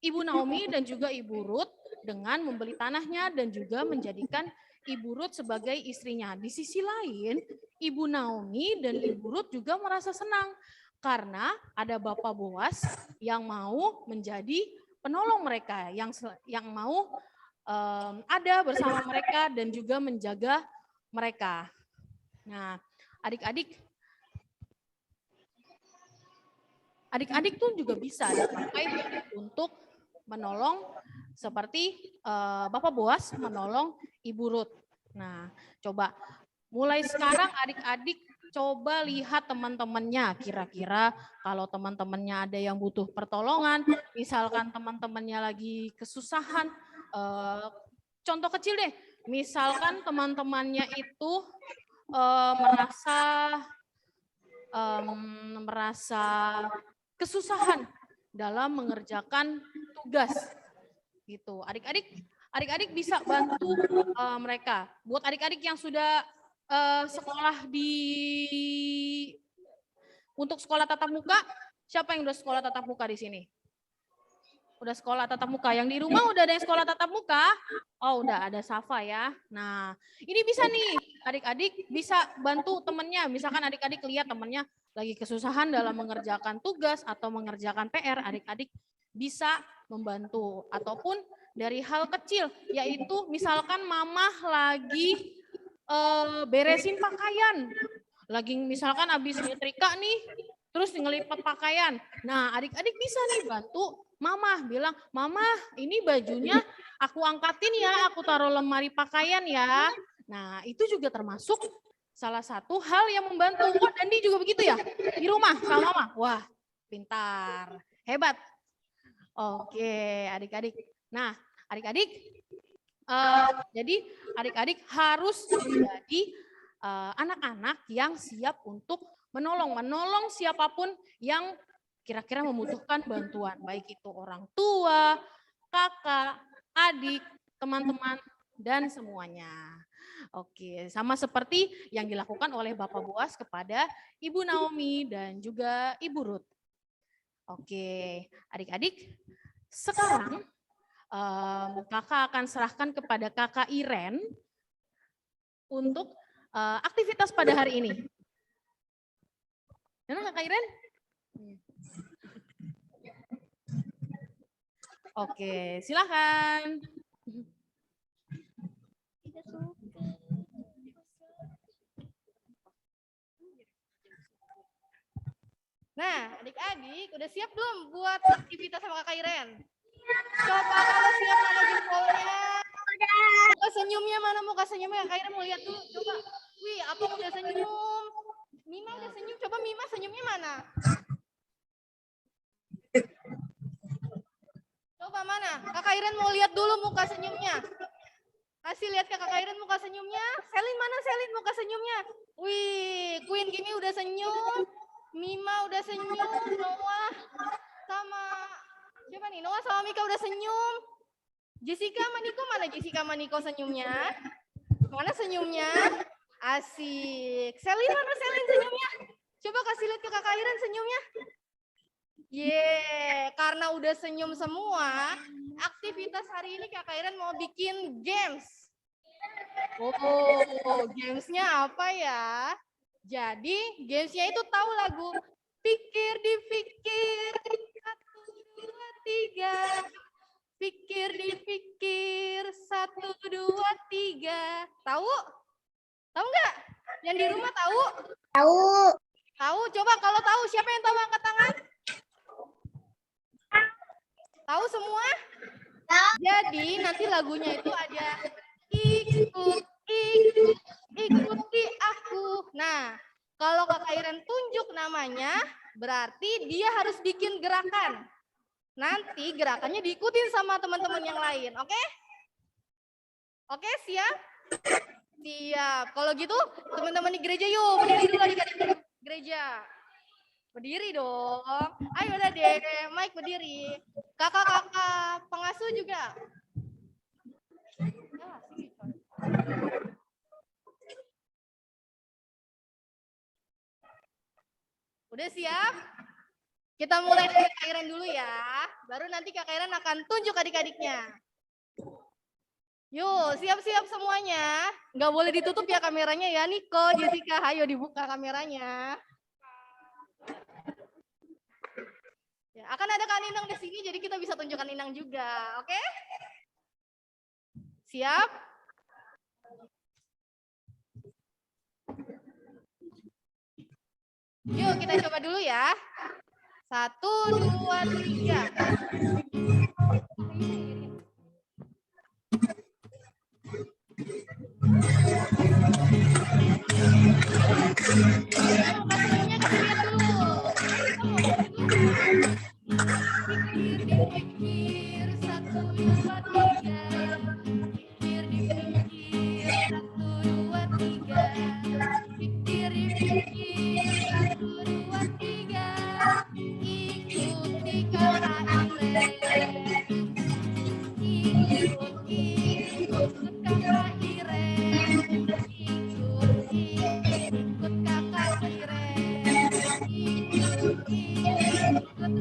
Ibu Naomi dan juga Ibu Ruth dengan membeli tanahnya dan juga menjadikan Ibu Ruth sebagai istrinya. Di sisi lain, Ibu Naomi dan Ibu Ruth juga merasa senang karena ada Bapak Boas yang mau menjadi penolong mereka, yang mau ada bersama mereka dan juga menjaga mereka. Nah, adik-adik tuh juga bisa dipakai untuk menolong seperti Bapak Boas menolong Ibu Ruth. Nah, coba mulai sekarang adik-adik coba lihat teman-temannya. Kira-kira kalau teman-temannya ada yang butuh pertolongan, misalkan teman-temannya lagi kesusahan, Contoh kecil deh, misalkan teman-temannya itu merasa kesusahan dalam mengerjakan tugas gitu. Adik-adik bisa bantu mereka. Buat adik-adik yang sudah sekolah untuk sekolah tatap muka, siapa yang udah sekolah tatap muka di sini? Udah sekolah tatap muka. Yang di rumah udah ada yang sekolah tatap muka? Oh, udah ada Safa ya. Nah, ini bisa nih, adik-adik bisa bantu temennya. Misalkan adik-adik lihat temennya lagi kesusahan dalam mengerjakan tugas atau mengerjakan PR, adik-adik bisa membantu. Ataupun dari hal kecil, yaitu misalkan mamah lagi beresin pakaian. Lagi misalkan habis nyetrika nih, terus ngelipat pakaian. Nah, adik-adik bisa nih bantu mamah, bilang, "Mamah, ini bajunya aku angkatin ya, aku taruh lemari pakaian ya." Nah, itu juga termasuk salah satu hal yang membantu. Oh, Dandi juga begitu ya? Di rumah sama mama? Wah, pintar. Hebat. Oke, adik-adik. Nah, adik-adik, jadi adik-adik harus menjadi anak-anak yang siap untuk menolong siapapun yang kira-kira membutuhkan bantuan, baik itu orang tua, kakak, adik, teman-teman, dan semuanya. Oke, sama seperti yang dilakukan oleh Bapak Boas kepada Ibu Naomi dan juga Ibu Ruth. Oke, adik-adik, sekarang kakak akan serahkan kepada kakak Iren untuk aktivitas pada hari ini. Mana kakak Iren? Oke, silakan. Nah, adik-adik udah siap belum buat aktivitas sama kakak Iren? Coba kalau siap mana jempolnya? Muka senyumnya mana? Muka senyumnya kakak Iren mau lihat dulu. Coba. Wih, apa udah senyum? Mima udah senyum. Coba Mima senyumnya mana? Coba mana? Kakak Iren mau lihat dulu muka senyumnya. Kasih lihat ke kakak Iren muka senyumnya. Selin mana Selin muka senyumnya? Wih, Queen Kimi udah senyum. Mima udah senyum. Noah sama siapa nih? Noah sama Mika udah senyum. Jessica sama Niko mana? Jessica sama Niko senyumnya? Mana senyumnya? Asik. Selin mana Selin senyumnya? Coba kasih lihat ke kakak Iren senyumnya. Karena udah senyum semua, aktivitas hari ini kakak Iren mau bikin games. Oh, gamesnya apa ya? Jadi gamesnya itu tahu lagu Pikir Dipikir 1, 2, 3. Pikir dipikir 1, 2, 3. Tahu? Tahu nggak? Yang di rumah tahu? Tahu. Tahu? Coba kalau tahu siapa yang tahu angkat tangan? Tahu semua? Jadi nanti lagunya itu ada ikuti aku. Nah, kalau kakak Iren tunjuk namanya, berarti dia harus bikin gerakan. Nanti gerakannya diikutin sama teman-teman yang lain, oke? Oke, siap? Siap. Kalau gitu, teman-teman di gereja yuk, berdiri dulu di gereja. Berdiri dong. Ayo udah deh, Mike berdiri. Kakak-kakak pengasuh juga. Udah siap? Kita mulai dari Kak Iren dulu ya. Baru nanti Kak Iren akan tunjuk adik-adiknya. Yuk, siap-siap semuanya. Nggak boleh ditutup ya kameranya ya. Niko, Jessica, ayo dibuka kameranya. Ya, akan ada Kak Ninang di sini, jadi kita bisa tunjukkan Ninang juga, oke? Siap? Yuk kita coba dulu ya. 1, 2, 3. Pikir, 1, 2, 3. Satu, dua, tiga. Ikuti kakak Iren. Ikut kakak Iren. Ikut kakak Iren. Ikut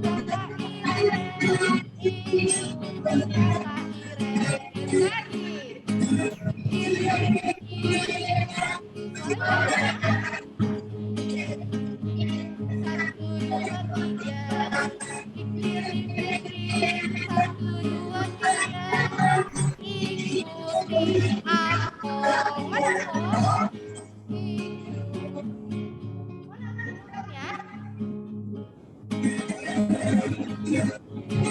kakak Iren. Ikut kakak Iren. Satu, dua, tiga. Pikir, satu, dua, tiga. Ikuti aku. Mana aku? Ya.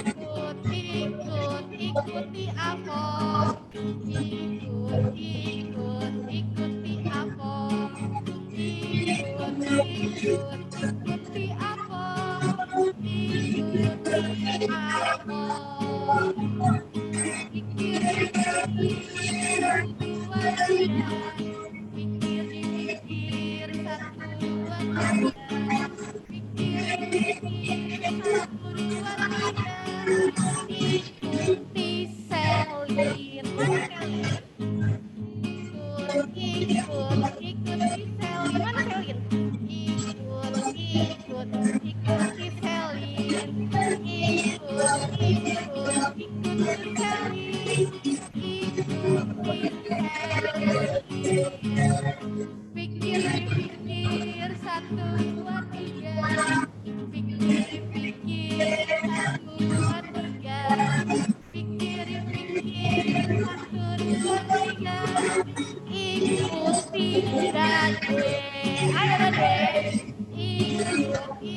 Ikuti aku. Ikuti aku. Ikuti aku. Ikuti aku. Pikir, satu, dua, tiga. Pikir, satu, dua, tiga. Ikuti Selin. Mana Selin? Ikuti Selin. Mana Selin? Ikuti Selin. Ikuti Selin. Pikir, satu, dua, tiga. Pikir, satu, dua, tiga. Pikir, satu, dua, tiga. Ikuti Dade. Ayo Dade. Ikuti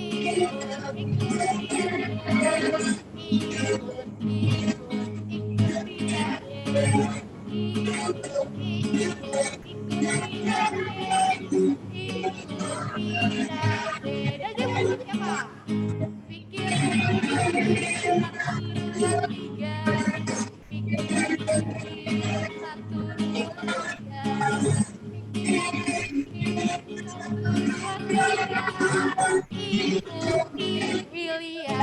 William.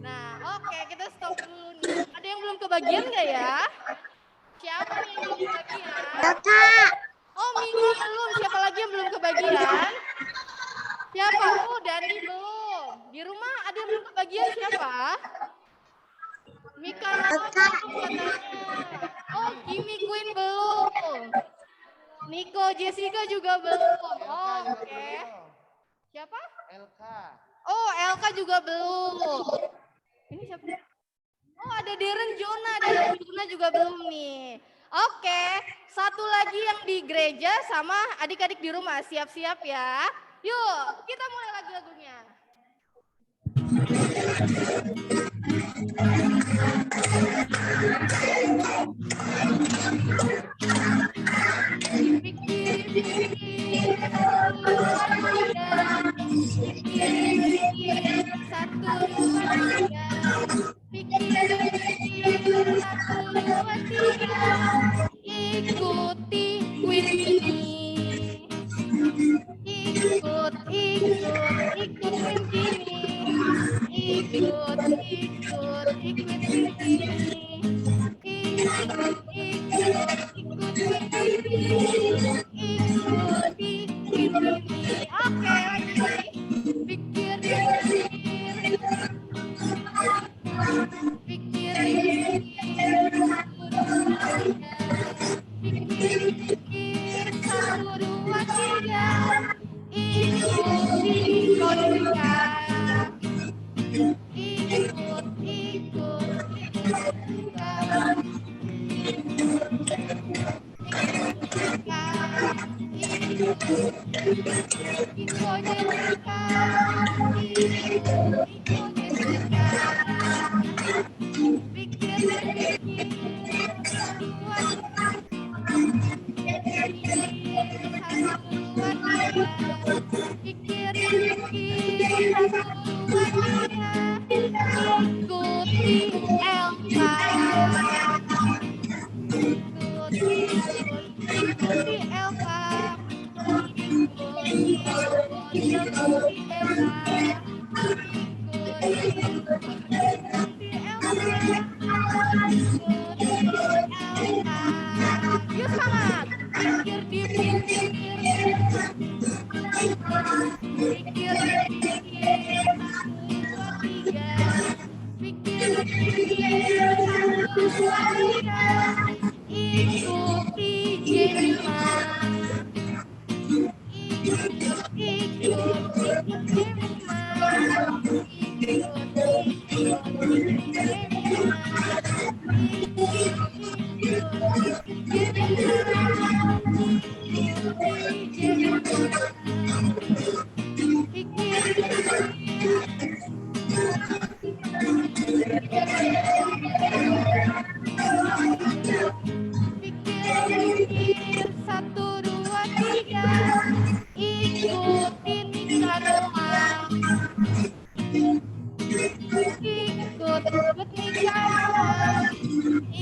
Nah, oke, kita stop dulu nih. Ada yang belum kebagian nggak ya? Siapa nih yang belum kebagian? Kakak. Oh, Minggu belum. Siapa lagi yang belum kebagian? Siapa? Oh, Dani belum. Di rumah ada yang belum kebagian siapa? Mika belum katanya. Oh, Kimi Queen belum. Nico, Jessica juga belum. Oh, oke. Siapa? Elka. Oh, Elka juga belum. Ini siapa? Oh, ada Darren Jonah. Darren Jonah juga belum nih. Oke, satu lagi yang di gereja sama adik-adik di rumah. Siap-siap ya. Yuk, kita mulai lagu-lagunya. Ikuti Queen ini. Ikut Queen ini. Ikut Queen ini. Ikuti Queen ini. Oke, lagi. Yuk semangat. Pikir dipikir. Pikir dipikir. 1, 2, 3. Pikir dipikir. 1, 2, 3. Ikuti Jemima. Ikut Jemima. Pikir 1, 2, 3. Ikutin Nika Noah. Ikut Nika Noah. Ikut Nika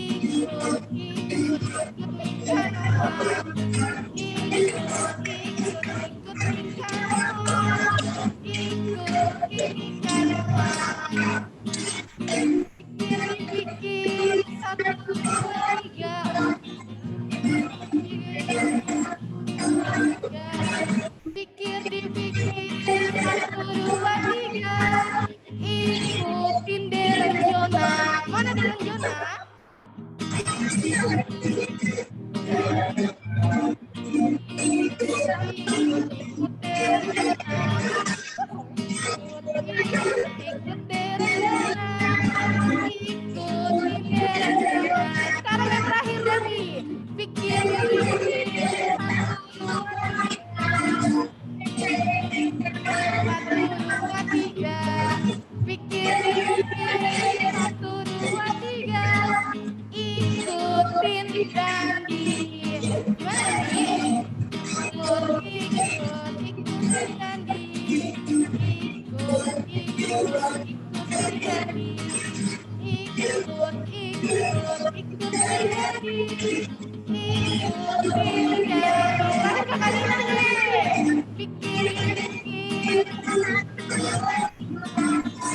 Noah. Ikut Nika Noah. Ikut Nika Noah. Pikir 1, 2, 3. Pikir dipikir 1, 2, 3. Ikutin Deren Jona. Mana Deren Jona? Ikut Deren Jona. Ikut Deren Jona. Ikutin Deren Jona. Sekarang yang terakhir Devi. Pikir dipikir 1, 2, 3. Pikir dipikir 1, 2, 3. Ikutin Dandi. Gimana Dandi? Ikutin Dandi. Ikutin Dandi. Ikutin Dandi. Ikutin Dandi. Tarik kakak Dina deh. Pikir dipikir.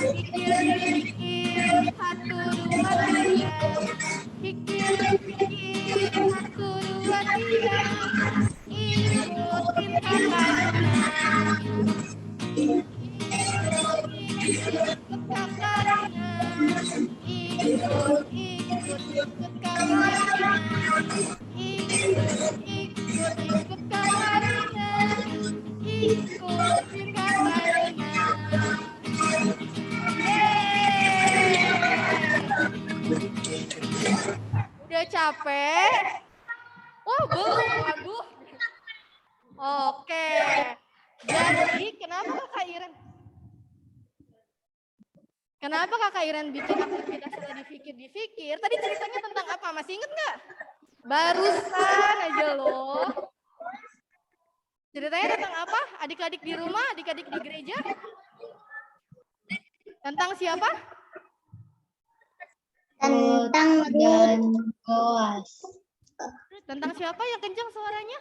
Pikir dipikir 1, 2, 3. Pikir dipikir 1, 2, 3. Ikutin kakak Dina. Ikut kakak Dina. Ikut kakak Dina. Ikut kakak Dina. Ikutin kakak Dina. Udah capek? Oh, belum. Aduh. Oke. Jadi, kenapa Kakak Iren? Kenapa Kakak Iren bikin aktivitas tadi dipikir-dipikir? Tadi ceritanya tentang apa? Masih inget nggak? Barusan aja loh. Ceritanya tentang apa? Adik-adik di rumah, adik-adik di gereja? Tentang siapa? Tentang dan Boas. Tentang siapa yang kencang suaranya?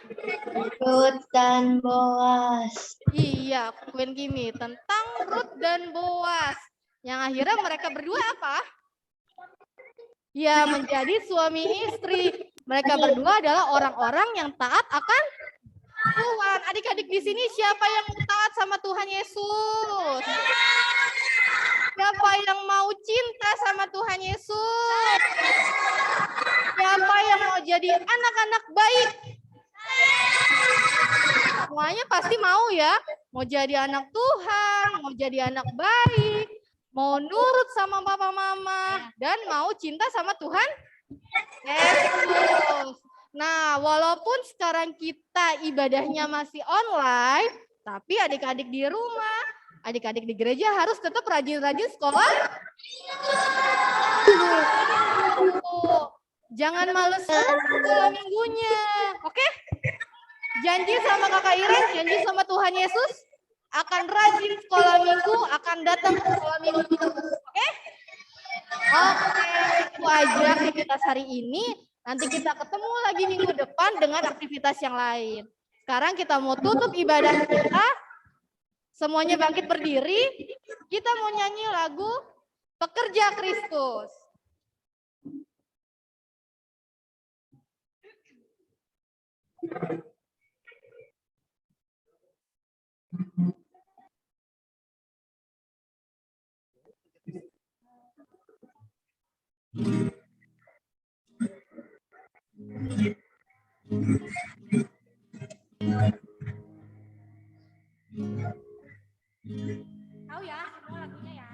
Ruth dan Boas. Iya, Queen Kimi. Tentang Ruth dan Boas. Yang akhirnya mereka berdua apa? Ya, menjadi suami istri. Mereka berdua adalah orang-orang yang taat akan Tuhan. Adik-adik di sini siapa yang taat sama Tuhan Yesus? Siapa yang mau cinta sama Tuhan Yesus? Siapa yang mau jadi anak-anak baik? Semuanya pasti mau ya. Mau jadi anak Tuhan, mau jadi anak baik, mau nurut sama papa mama, dan mau cinta sama Tuhan Yesus. Nah, walaupun sekarang kita ibadahnya masih online, Tapi adik-adik di rumah, adik-adik di gereja harus tetap rajin-rajin sekolah. Jangan males sekolah minggunya. Oke? Janji sama Kakak Iren, janji sama Tuhan Yesus, akan rajin sekolah minggu, akan datang ke sekolah minggu. Oke? Oke, itu aja aktivitas hari ini. Nanti kita ketemu lagi minggu depan dengan aktivitas yang lain. Sekarang kita mau tutup ibadah kita. Semuanya bangkit berdiri. Kita mau nyanyi lagu Pekerja Kristus. Tahu ya semua lagunya ya.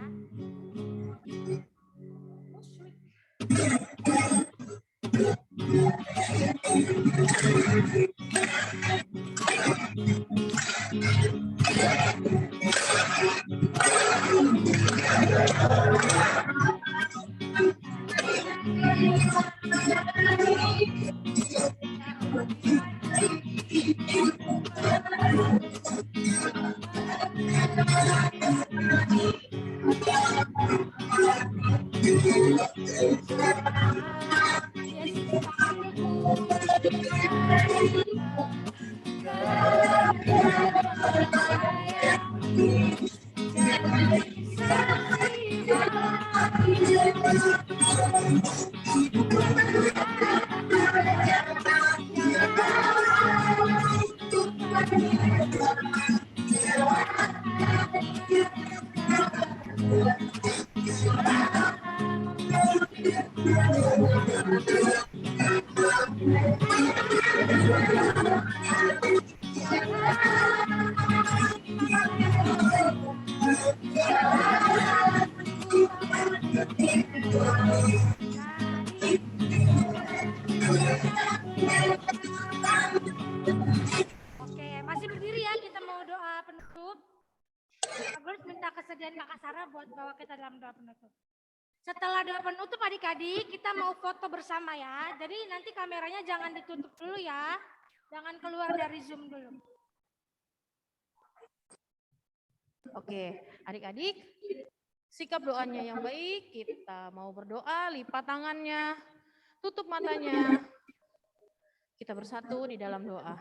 Oke, masih berdiri ya, kita mau doa penutup. Agus minta kesediaan Kakak Sarah buat bawa kita dalam doa penutup. Setelah doa penutup adik-adik, kita mau foto bersama ya. Jadi nanti kameranya jangan ditutup dulu ya. Jangan keluar dari Zoom dulu. Oke, adik-adik, sikap doanya yang baik. Kita mau berdoa, lipat tangannya, tutup matanya. Kita bersatu di dalam doa.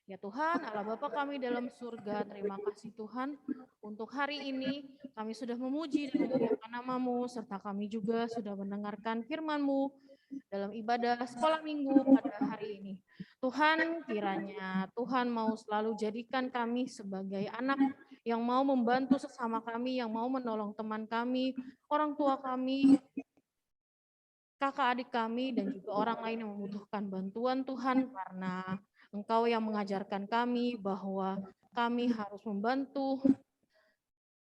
Ya Tuhan, Allah Bapa kami dalam surga, terima kasih Tuhan untuk hari ini kami sudah memuji dan memuliakan nama-Mu, serta kami juga sudah mendengarkan firman-Mu dalam ibadah sekolah minggu pada hari ini. Tuhan, kiranya Tuhan mau selalu jadikan kami sebagai anak yang mau membantu sesama kami, yang mau menolong teman kami, orang tua kami, kakak adik kami, dan juga orang lain yang membutuhkan bantuan Tuhan, karena Engkau yang mengajarkan kami bahwa kami harus membantu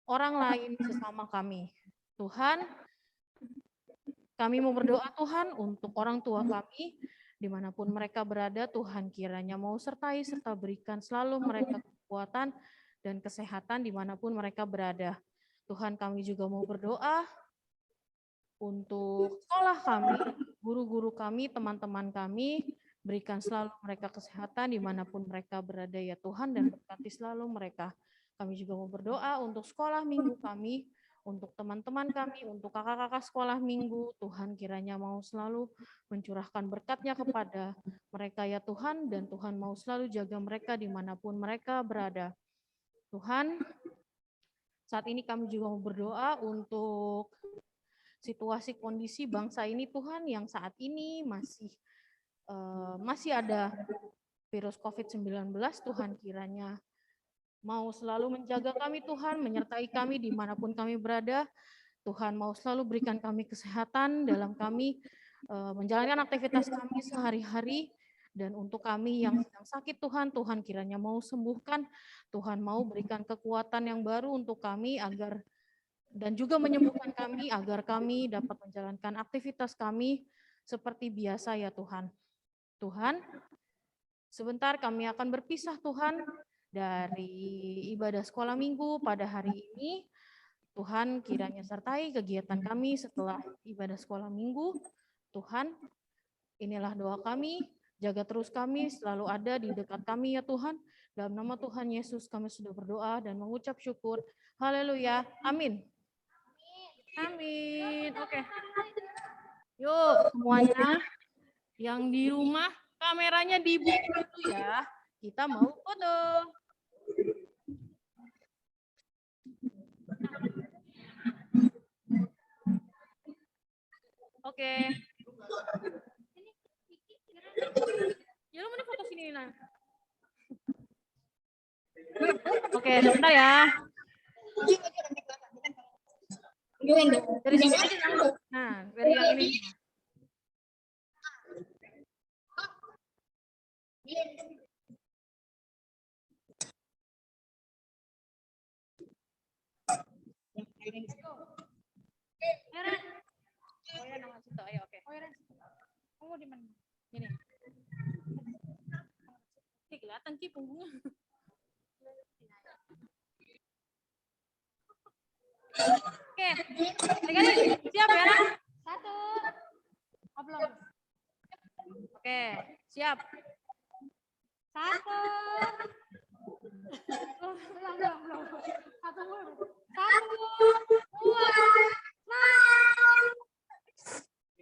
orang lain sesama kami. Tuhan, kami mau berdoa Tuhan untuk orang tua kami, dimanapun mereka berada, Tuhan kiranya mau sertai serta berikan selalu mereka kekuatan dan kesehatan dimanapun mereka berada. Tuhan, kami juga mau berdoa untuk sekolah kami, guru-guru kami, teman-teman kami, berikan selalu mereka kesehatan dimanapun mereka berada ya Tuhan, dan berkati selalu mereka. Kami juga mau berdoa untuk sekolah minggu kami, untuk teman-teman kami, untuk kakak-kakak sekolah minggu. Tuhan kiranya mau selalu mencurahkan berkat-Nya kepada mereka ya Tuhan, dan Tuhan mau selalu jaga mereka dimanapun mereka berada. Tuhan, saat ini kami juga mau berdoa untuk situasi kondisi bangsa ini Tuhan, yang saat ini masih ada virus COVID-19, Tuhan kiranya mau selalu menjaga kami Tuhan, menyertai kami dimanapun kami berada. Tuhan mau selalu berikan kami kesehatan dalam kami menjalankan aktivitas kami sehari-hari, dan untuk kami yang sedang sakit Tuhan, Tuhan kiranya mau sembuhkan, Tuhan mau berikan kekuatan yang baru untuk kami agar dan juga menyembuhkan kami agar kami dapat menjalankan aktivitas kami seperti biasa ya Tuhan. Tuhan, sebentar kami akan berpisah Tuhan, dari ibadah sekolah minggu pada hari ini. Tuhan kiranya sertai kegiatan kami setelah ibadah sekolah minggu. Tuhan, inilah doa kami, jaga terus kami, selalu ada di dekat kami ya Tuhan. Dalam nama Tuhan Yesus kami sudah berdoa dan mengucap syukur. Haleluya, amin. Amin, oke. Yuk semuanya yang di rumah kameranya dibuka dulu ya. Kita mau foto. Oke. Ya lu mana foto sini Nina. Oke, sebentar ya. Dari sini aja. Nah, dari yang ini. Oh ya, nama situ. Ayo, oke. Kamu di mana? Ini. Kelihatan Ki punggungnya. Oke, adik-adik siap ya? 1. Oh, belum. Oke, siap. 1. Belum. 1 dulu. 1, 2, 3.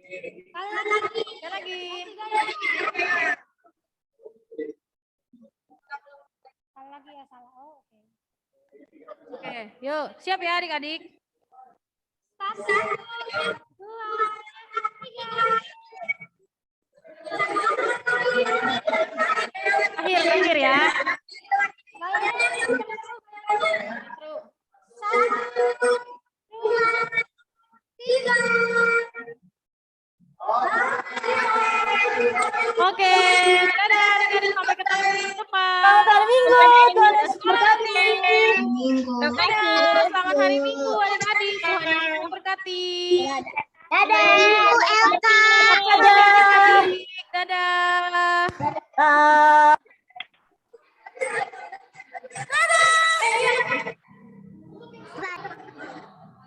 Sekali lagi. Sekali lagi ya salah. Oh, oke. Oke, yuk siap ya adik-adik. 1, 2, 3. Akhir ya. 1, 2, 3. Oke, dadah adik-adik, sampai ketemu minggu depan. Selamat hari Minggu, Tuhan Yesus berkati. Dadah, selamat hari Minggu adik-adik, Tuhan memberkati. Dadah. Elka. Dadah.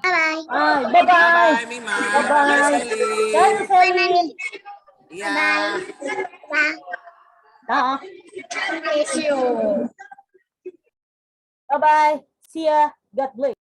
Bye. Bye Mima. Bye Selly. Iya. Miss you. Bye-bye. See ya. God bless.